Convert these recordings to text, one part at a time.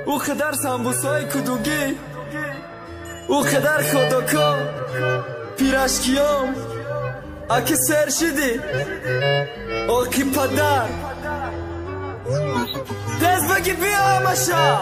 او قدر سنبوسای کدوگی او قدر خودکا پیرشکیام اکی سر شدی آکی پدر دست بگی بیا مشا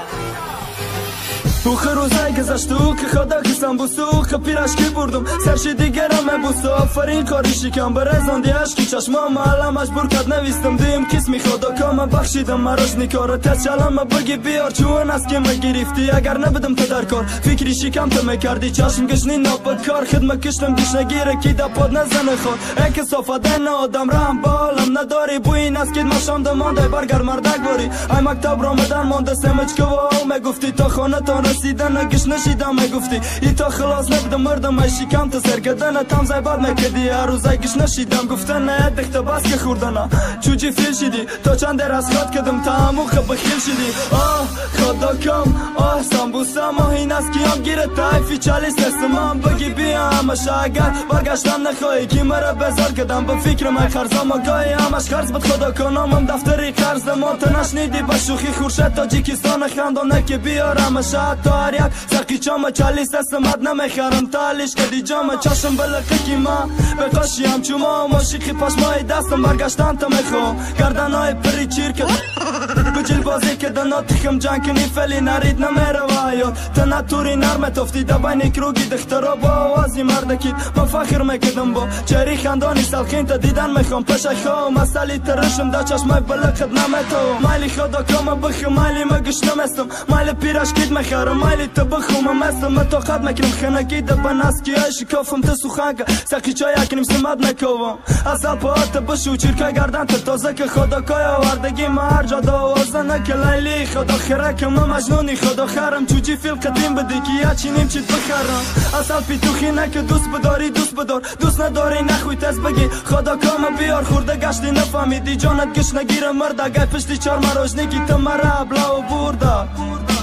او روزای گذشت او که خدا که سنبوسو او که پیرشکی بردم سرشی دیگرم بوسو آفرین کاری شکم برزاندی عشقی چشمام حالا مجبور کرد نویستم دیم کسمی خدا که من بخشیدم مراش نیکارو تست چلم بگی بیار چون از که گرفتی اگر نبودم تو در کار فکری شکم تو میکردی چشم گشنی نابد کار خدمت کشتم گش نگیره کی دپاد نزنه خود اک صفاده آدم رحم بالم نداری بو این است که مشام دمانده برگر مردک باری ای مکتب رامدن مانده سمج که واو میگفتی تا خانه تا رسیدن نگش نشیدم میگفتی ای تا خلاص نبودم مردم ای شکم تا سرگردن تم زای باد میکردی هر روز ای گش نشیدم گفتن نه دخته بس که خوردن چوجی فیل شدی تا چند در از خود کدم تا همو خب بخیل شدی آه خدا کم آه سنبوسه ماه این است که هم گیره تایفی چالیس نستم بگی بیا همش اگر برگشتم نخواهی که مرا بزار کدم به فکر من خرزم آگاهی همش خرز بد خدا کنم هم دفتری خرز دمان تا نشنیدی با شوخی خورشت تاجیکستان خندانه که بیارم تا هر یک سقی چام چالیس دستمت نمیخرم تالیش کدی جام چاشم بلقه کی ما به قاشی هم چوما ماشیقی پشمای دستم برگشتن تا میخوام گردنهای پری چیر که بجل بازی که دناتیخم جنگ کنی فلی نرید نمیره و حیات تناتوری نرمه تفتی دبین کروگی دخترا با آوازی مردکید من فخر میکدم با چهری خندانی سلخین تا دیدن میخوام پشه خواه مسئلی ترشم دا چشمای بلقت نمیتو مایلی خدا کام بخو مایلی مگش نمستم مایل پیرش کید میخرم مایلی تا بخوم مستم متوقت میکنم خنکی دبن از کی ای شکافم تا سوخنگه سقی چای اکنیم سمت میکوم اصل پاهات بشو چیرکای گردن تا تازه که خدا کای آوردگی ما هر جا دوازنه که لیلی خدا خرک ما مجنونی خدا خرم چوجی فیل قدیم بده که یا چینیم چیت بخرم اصل پیتوخی نه که دوست بداری دوست بدار دوست نداری نخوی تست بگی خدا کام بیار خورده گشتی نفهمیدی جانت گش نگیره مرد اگه پشتی چار مراجنی که تو مرا بلا و برده